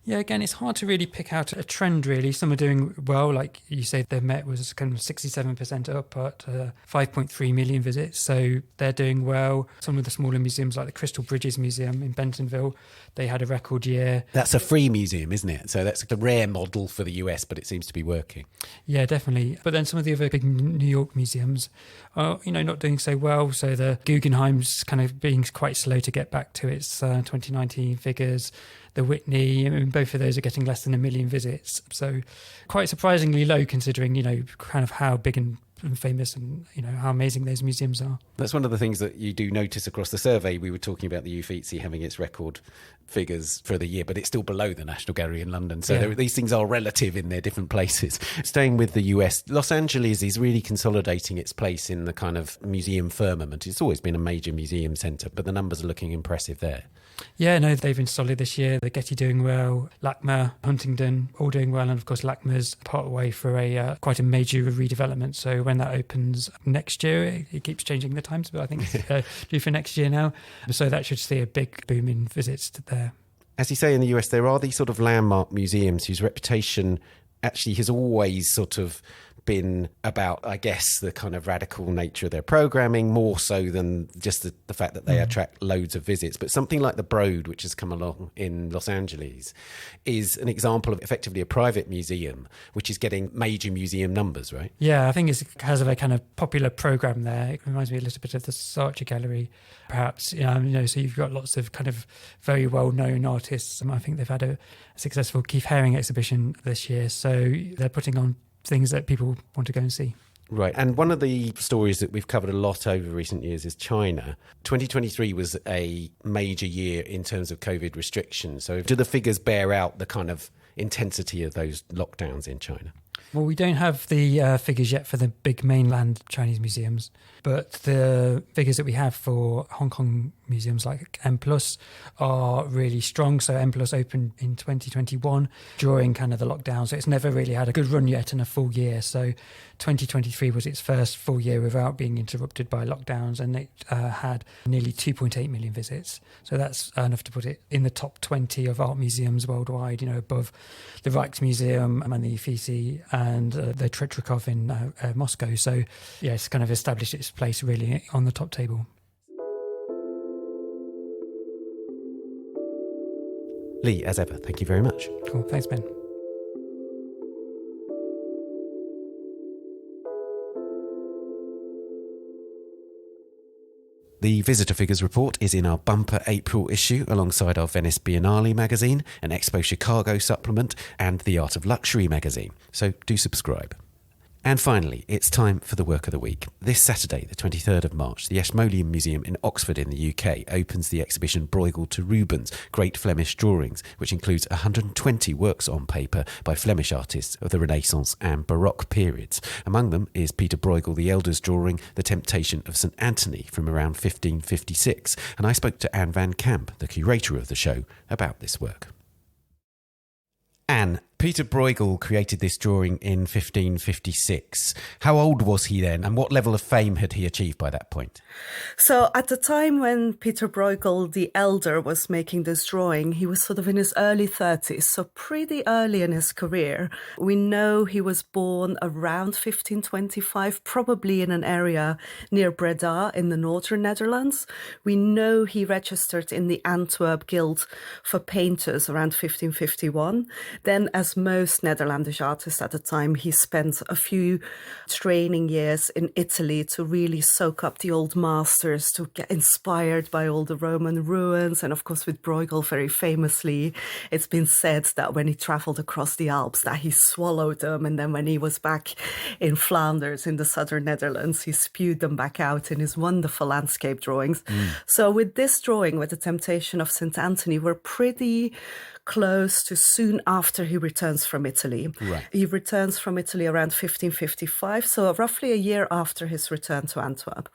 Yeah, again, it's hard to really pick out a trend, really. Some are doing well, like you say, the Met was kind of 67% up at 5.3 million visits, so they're doing well. Some of the smaller museums, like the Crystal Bridges Museum in Bentonville, they had a record year. That's a free museum, isn't it? So that's a rare model for the US, but it seems to be working. Yeah, definitely. But then some of the other big New York museums are, not doing so well. So the Guggenheim's kind of being quite slow to get back to its 2019 figures. The Whitney, both of those are getting less than 1 million visits. So quite surprisingly low considering, kind of how big and famous and, how amazing those museums are. That's one of the things that you do notice across the survey. We were talking about the Uffizi having its record figures for the year, but it's still below the National Gallery in London. So these things are relative in their different places. Staying with the US, Los Angeles is really consolidating its place in the kind of museum firmament. It's always been a major museum centre, but the numbers are looking impressive there. Yeah, no, they've been solid this year. The Getty doing well, LACMA, Huntington, all doing well. And of course, LACMA's part way for a quite a major redevelopment. So when that opens next year, it keeps changing the times, but I think it's due for next year now. So that should see a big boom in visits there. As you say, in the US, there are these sort of landmark museums whose reputation actually has always sort of been about, I guess, the kind of radical nature of their programming, more so than just the fact that they attract loads of visits. But something like the Broad, which has come along in Los Angeles, is an example of effectively a private museum, which is getting major museum numbers, right? Yeah, I think it has a kind of popular program there. It reminds me a little bit of the Saatchi Gallery, perhaps. So you've got lots of kind of very well-known artists. I think they've had a successful Keith Haring exhibition this year. So they're putting on things that people want to go and see. Right. And one of the stories that we've covered a lot over recent years is China. 2023 was a major year in terms of COVID restrictions. So do the figures bear out the kind of intensity of those lockdowns in China? Well, we don't have the figures yet for the big mainland Chinese museums, but the figures that we have for Hong Kong museums like M+ are really strong. So M+ opened in 2021 during kind of the lockdown. So it's never really had a good run yet in a full year. So 2023 was its first full year without being interrupted by lockdowns, and it had nearly 2.8 million visits. So that's enough to put it in the top 20 of art museums worldwide, above the Rijksmuseum and the Uffizi and the Tretyakov in Moscow. So yeah, it's kind of established its place really on the top table. Lee, as ever, thank you very much. Cool. Thanks, Ben. The Visitor Figures report is in our bumper April issue alongside our Venice Biennale magazine, an Expo Chicago supplement, and the Art of Luxury magazine. So do subscribe. And finally, it's time for the work of the week. This Saturday, the 23rd of March, the Ashmolean Museum in Oxford in the UK opens the exhibition Bruegel to Rubens, Great Flemish Drawings, which includes 120 works on paper by Flemish artists of the Renaissance and Baroque periods. Among them is Pieter Bruegel the Elder's drawing, The Temptation of St Anthony, from around 1556. And I spoke to Anne van Camp, the curator of the show, about this work. Anne, Pieter Bruegel created this drawing in 1556. How old was he then, and what level of fame had he achieved by that point? So at the time when Pieter Bruegel the Elder was making this drawing, he was sort of in his early 30s, so pretty early in his career. We know he was born around 1525, probably in an area near Breda in the northern Netherlands. We know he registered in the Antwerp Guild for Painters around 1551. Then, as most Netherlandish artists at the time, he spent a few training years in Italy to really soak up the old masters, to get inspired by all the Roman ruins. And of course, with Bruegel, very famously, it's been said that when he traveled across the Alps, that he swallowed them. And then when he was back in Flanders, in the southern Netherlands, he spewed them back out in his wonderful landscape drawings. So with this drawing, with The Temptation of St. Anthony, we're pretty close to soon after he returns from Italy. Right. He returns from Italy around 1555, so roughly a year after his return to Antwerp.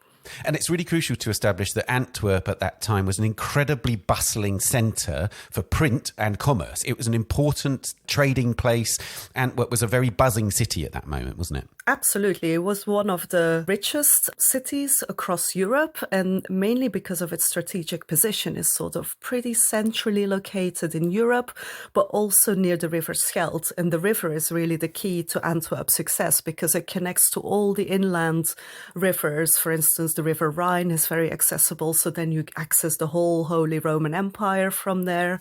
And it's really crucial to establish that Antwerp at that time was an incredibly bustling centre for print and commerce. It was an important trading place. Antwerp was a very buzzing city at that moment, wasn't it? Absolutely. It was one of the richest cities across Europe, and mainly because of its strategic position. It's sort of pretty centrally located in Europe, but also near the River Scheldt. And the river is really the key to Antwerp's success because it connects to all the inland rivers. For instance, the River Rhine is very accessible, so then you access the whole Holy Roman Empire from there.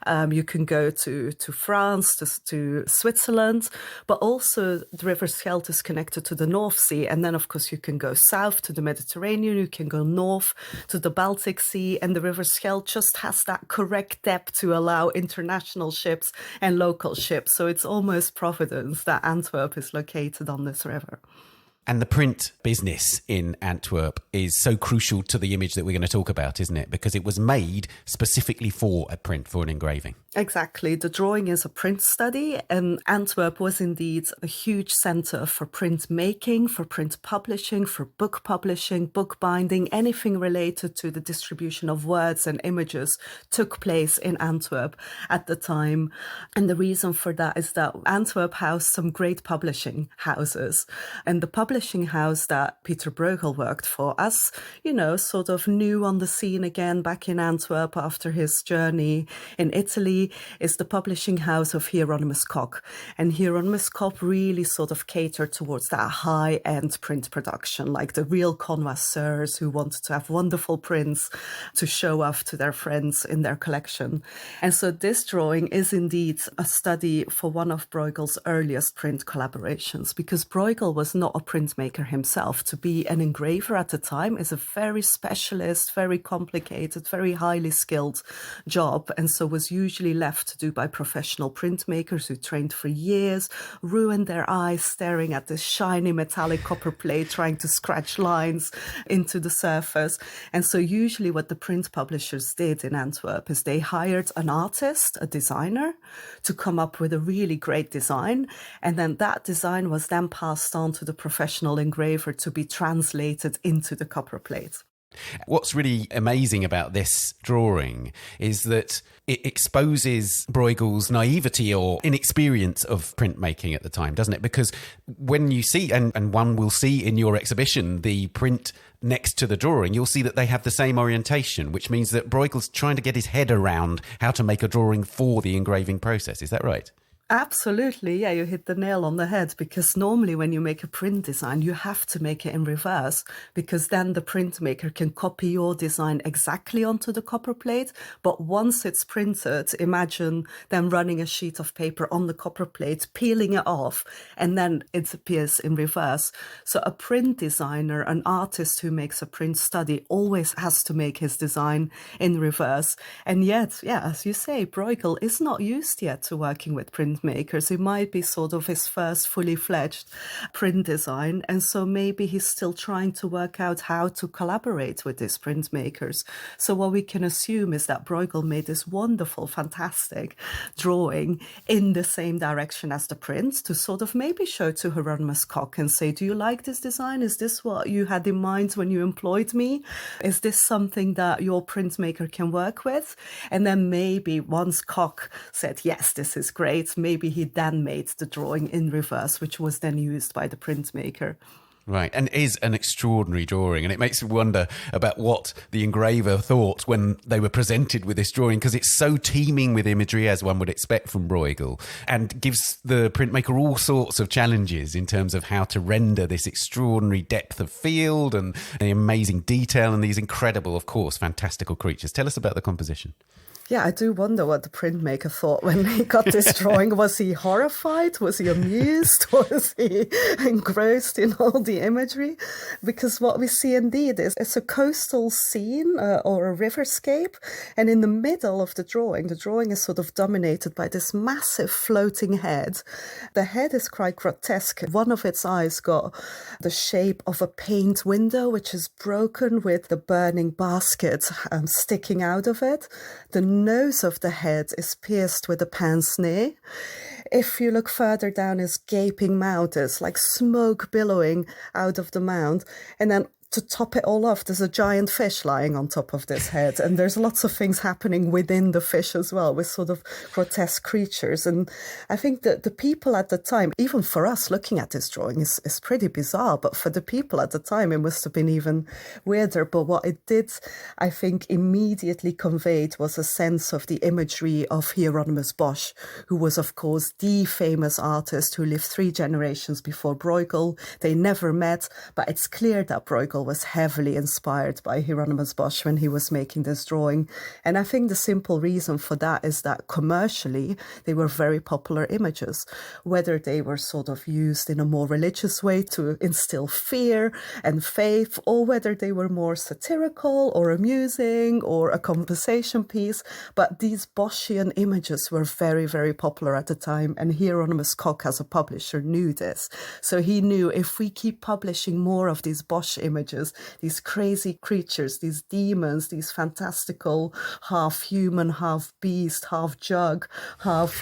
You can go to France, to Switzerland, but also the River Scheldt is connected to the North Sea. And then, of course, you can go south to the Mediterranean, you can go north to the Baltic Sea, and the River Scheldt just has that correct depth to allow international ships and local ships. So it's almost Providence that Antwerp is located on this river. And the print business in Antwerp is so crucial to the image that we're going to talk about, isn't it? Because it was made specifically for a print, for an engraving. Exactly. The drawing is a print study, and Antwerp was indeed a huge centre for print making, for print publishing, for book publishing, book binding. Anything related to the distribution of words and images took place in Antwerp at the time. And the reason for that is that Antwerp housed some great publishing houses, and the publishing house that Pieter Bruegel worked for, as you know, sort of new on the scene again back in Antwerp after his journey in Italy, is the publishing house of Hieronymus Koch. And Hieronymus Koch really sort of catered towards that high-end print production, like the real connoisseurs who wanted to have wonderful prints to show off to their friends in their collection. And so this drawing is indeed a study for one of Bruegel's earliest print collaborations, because Bruegel was not a printmaker himself. To be an engraver at the time is a very specialist, very complicated, very highly skilled job, and so was usually left to do by professional printmakers who trained for years, ruined their eyes staring at this shiny metallic copper plate, trying to scratch lines into the surface. And so usually what the print publishers did in Antwerp is they hired an artist, a designer, to come up with a really great design, and then that design was then passed on to the professional engraver to be translated into the copper plate. What's really amazing about this drawing is that it exposes Bruegel's naivety or inexperience of printmaking at the time, doesn't it? Because when you see, and one will see in your exhibition, the print next to the drawing, you'll see that they have the same orientation, which means that Bruegel's trying to get his head around how to make a drawing for the engraving process. Is that right? Absolutely. Yeah, you hit the nail on the head, because normally when you make a print design, you have to make it in reverse, because then the printmaker can copy your design exactly onto the copper plate. But once it's printed, imagine them running a sheet of paper on the copper plate, peeling it off, and then it appears in reverse. So a print designer, an artist who makes a print study, always has to make his design in reverse. And yet, yeah, as you say, Bruegel is not used yet to working with printmakers. It might be sort of his first fully fledged print design. And so maybe he's still trying to work out how to collaborate with these printmakers. So what we can assume is that Bruegel made this wonderful, fantastic drawing in the same direction as the print, to sort of maybe show to Hieronymus Koch and say, do you like this design? Is this what you had in mind when you employed me? Is this something that your printmaker can work with? And then maybe once Koch said, yes, this is great, maybe he then made the drawing in reverse, which was then used by the printmaker. Right, and is an extraordinary drawing. And it makes me wonder about what the engraver thought when they were presented with this drawing, because it's so teeming with imagery, as one would expect from Bruegel, and gives the printmaker all sorts of challenges in terms of how to render this extraordinary depth of field and the amazing detail and these incredible, of course, fantastical creatures. Tell us about the composition. Yeah, I do wonder what the printmaker thought when he got this drawing. Was he horrified? Was he amused? Was he engrossed in all the imagery? Because what we see indeed is it's a coastal scene or a riverscape. And in the middle of the drawing is sort of dominated by this massive floating head. The head is quite grotesque. One of its eyes got the shape of a paint window, which is broken with the burning basket sticking out of it. The nose of the head is pierced with a pince-nez. If you look further down, his gaping mouth is like smoke billowing out of the mouth. And then to top it all off, there's a giant fish lying on top of this head. And there's lots of things happening within the fish as well, with sort of grotesque creatures. And I think that the people at the time, even for us looking at this drawing, is pretty bizarre. But for the people at the time, it must have been even weirder. But what it did, I think, immediately conveyed was a sense of the imagery of Hieronymus Bosch, who was, of course, the famous artist who lived 3 generations before Bruegel. They never met, but it's clear that Bruegel was heavily inspired by Hieronymus Bosch when he was making this drawing. And I think the simple reason for that is that commercially they were very popular images, whether they were sort of used in a more religious way to instill fear and faith, or whether they were more satirical or amusing or a conversation piece. But these Boschian images were very, very popular at the time, and Hieronymus Koch as a publisher knew this. So he knew, if we keep publishing more of these Bosch images, these crazy creatures, these demons, these fantastical half human, half beast, half jug, half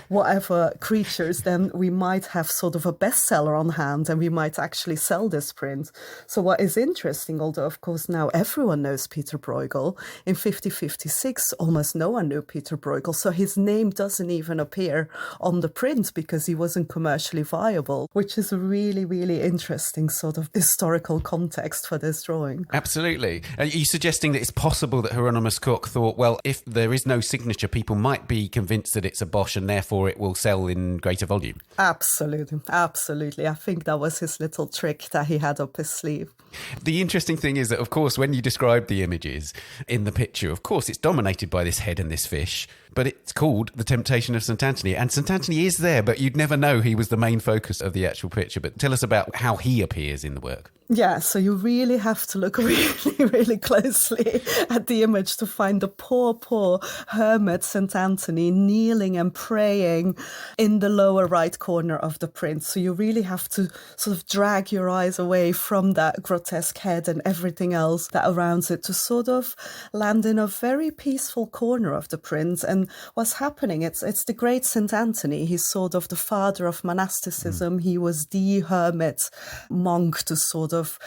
whatever creatures, then we might have sort of a bestseller on hand and we might actually sell this print. So what is interesting, although of course now everyone knows Pieter Bruegel, in 5056 almost no one knew Pieter Bruegel, so his name doesn't even appear on the print because he wasn't commercially viable, which is a really, really interesting sort of historical context for this drawing. Absolutely. Are you suggesting that it's possible that Hieronymus Koch thought, well, if there is no signature, people might be convinced that it's a Bosch and therefore it will sell in greater volume? Absolutely. Absolutely. I think that was his little trick that he had up his sleeve. The interesting thing is that, of course, when you describe the images in the picture, of course, it's dominated by this head and this fish, but it's called The Temptation of St. Anthony. And St. Anthony is there, but you'd never know he was the main focus of the actual picture. But tell us about how he appears in the work. Yeah, so you really have to look really, really closely at the image to find the poor hermit St. Anthony kneeling and praying in the lower right corner of the print. So you really have to sort of drag your eyes away from that grotesque head and everything else that surrounds it to sort of land in a very peaceful corner of the print. And what's happening, it's the great St. Anthony. He's sort of the father of monasticism. He was the hermit monk to sort of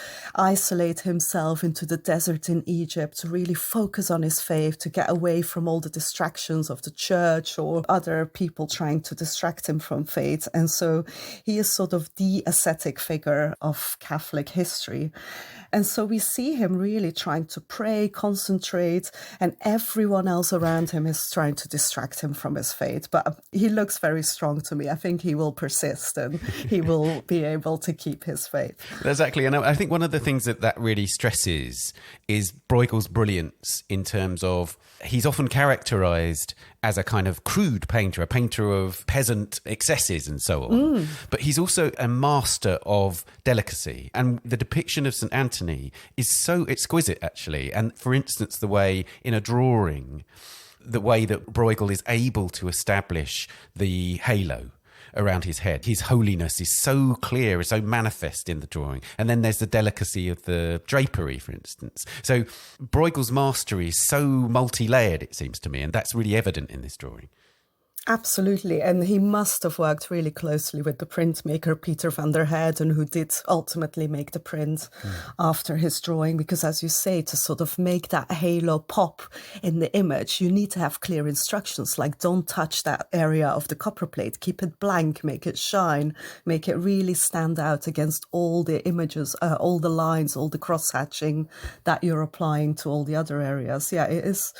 isolate himself into the desert in Egypt, to really focus on his faith, to get away from all the distractions of the church or other people trying to distract him from faith. And so he is sort of the ascetic figure of Catholic history. And so we see him really trying to pray, concentrate, and everyone else around him is trying to distract him from his faith. But he looks very strong to me. I think he will persist and he will be able to keep his faith. Exactly. And I think one of the things that really stresses is Bruegel's brilliance in terms of he's often characterised as a kind of crude painter, a painter of peasant excesses and so on. But he's also a master of delicacy. And the depiction of St. Anthony is so exquisite, actually. And for instance, the way in a drawing, the way that Bruegel is able to establish the halo around his head. His holiness is so clear, is so manifest in the drawing. And then there's the delicacy of the drapery, for instance. So Bruegel's mastery is so multi-layered, it seems to me, and that's really evident in this drawing. Absolutely. And he must have worked really closely with the printmaker, Pieter van der Heijden, who did ultimately make the print after his drawing. Because as you say, to sort of make that halo pop in the image, you need to have clear instructions, like don't touch that area of the copperplate, keep it blank, make it shine, make it really stand out against all the images, all the lines, all the cross-hatching that you're applying to all the other areas. Yeah, it is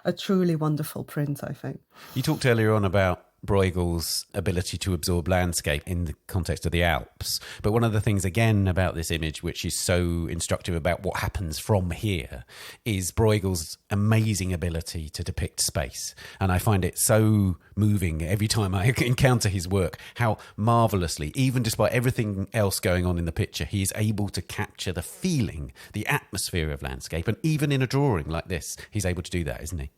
a truly wonderful print, I think. You talked earlier on about Bruegel's ability to absorb landscape in the context of the Alps. But one of the things, again, about this image, which is so instructive about what happens from here, is Bruegel's amazing ability to depict space. And I find it so moving every time I encounter his work, how marvellously, even despite everything else going on in the picture, he is able to capture the feeling, the atmosphere of landscape. And even in a drawing like this, he's able to do that, isn't he?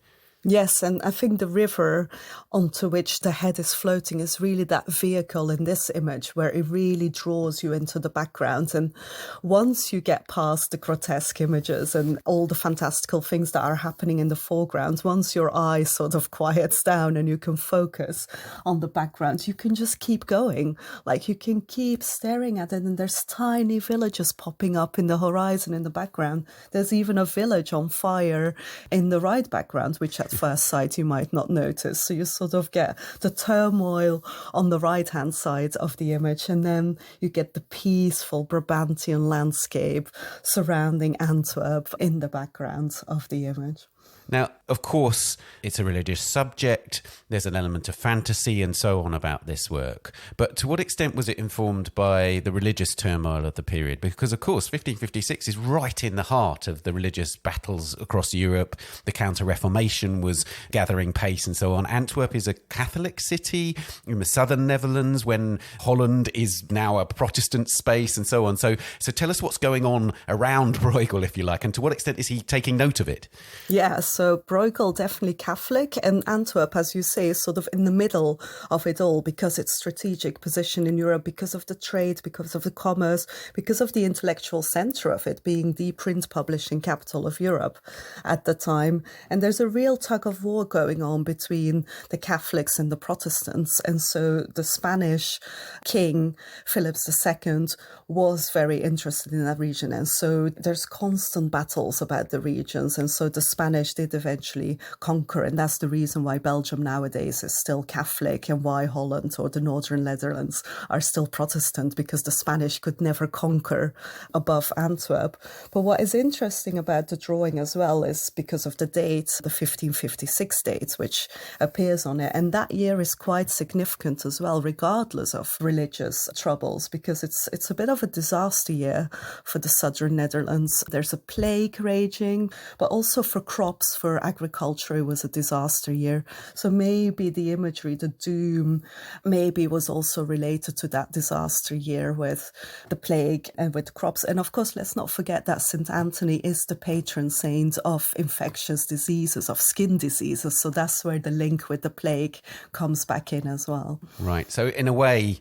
Yes, and I think the river onto which the head is floating is really that vehicle in this image where it really draws you into the background. And once you get past the grotesque images and all the fantastical things that are happening in the foreground, once your eye sort of quiets down and you can focus on the background, you can just keep going. Like you can keep staring at it, and there's tiny villages popping up in the horizon in the background. There's even a village on fire in the right background, which at first sight you might not notice. So you sort of get the turmoil on the right hand side of the image, and then you get the peaceful Brabantian landscape surrounding Antwerp in the background of the image. Now, of course, it's a religious subject. There's an element of fantasy and so on about this work. But to what extent was it informed by the religious turmoil of the period? Because, of course, 1556 is right in the heart of the religious battles across Europe. The Counter-Reformation was gathering pace and so on. Antwerp is a Catholic city in the southern Netherlands when Holland is now a Protestant space and so on. So tell us what's going on around Bruegel, if you like, and to what extent is he taking note of it? Yes. So Bruegel definitely Catholic, and Antwerp, as you say, is sort of in the middle of it all because its strategic position in Europe, because of the trade, because of the commerce, because of the intellectual centre of it being the print publishing capital of Europe at the time. And there's a real tug of war going on between the Catholics and the Protestants. And so the Spanish king, Philip II, was very interested in that region. And so there's constant battles about the regions. And so the Spanish did eventually conquer. And that's the reason why Belgium nowadays is still Catholic and why Holland or the Northern Netherlands are still Protestant, because the Spanish could never conquer above Antwerp. But what is interesting about the drawing as well is because of the date, the 1556 date, which appears on it. And that year is quite significant as well, regardless of religious troubles, because it's a bit of a disaster year for the southern Netherlands. There's a plague raging, but also for crops, for agriculture, it was a disaster year. So maybe the imagery, the doom, maybe was also related to that disaster year with the plague and with crops. And of course, let's not forget that St. Anthony is the patron saint of infectious diseases, of skin diseases. So that's where the link with the plague comes back in as well. Right. So in a way,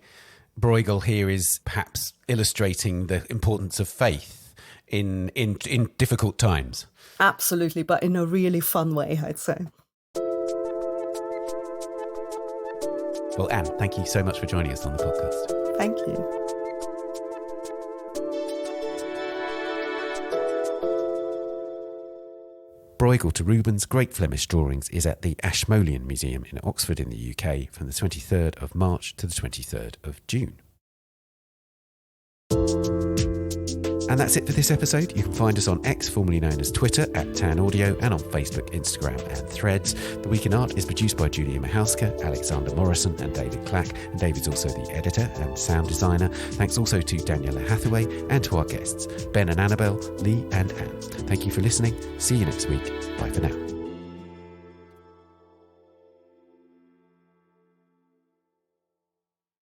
Bruegel here is perhaps illustrating the importance of faith in difficult times. Absolutely, but in a really fun way, I'd say. Well, Anne, thank you so much for joining us on the podcast. Thank you. Bruegel to Rubens, Great Flemish Drawings is at the Ashmolean Museum in Oxford in the UK from the 23rd of March to the 23rd of June. And that's it for this episode. You can find us on X, formerly known as Twitter, at Tan Audio, and on Facebook, Instagram and Threads. The Week in Art is produced by Julia Michalska, Alexander Morrison and David Clack, and David's also the editor and sound designer. Thanks also to Daniela Hathaway and to our guests, Ben and Annabel, Lee and Anne. Thank you for listening. See you next week. Bye for now.